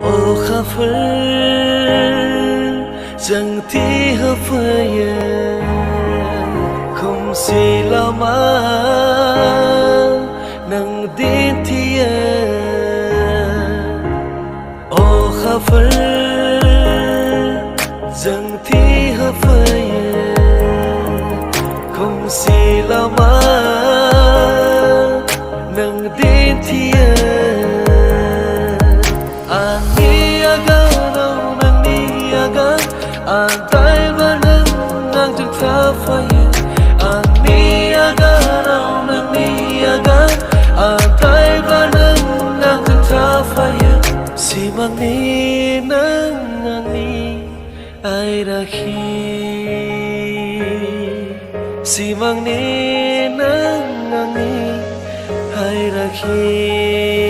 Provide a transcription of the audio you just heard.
ô khá phơi chẳng thi hơ phơi không xì lao mà nâng đến thi ô khá phơi chẳng thi hơ phơi không xì lao mà nâng đến thi Antai banang nang jengka faya Ani aga rau nang ni aga Antai banang nang jengka faya Simang ni nang ani ai rakhi Simang ni nang ani ai rakhi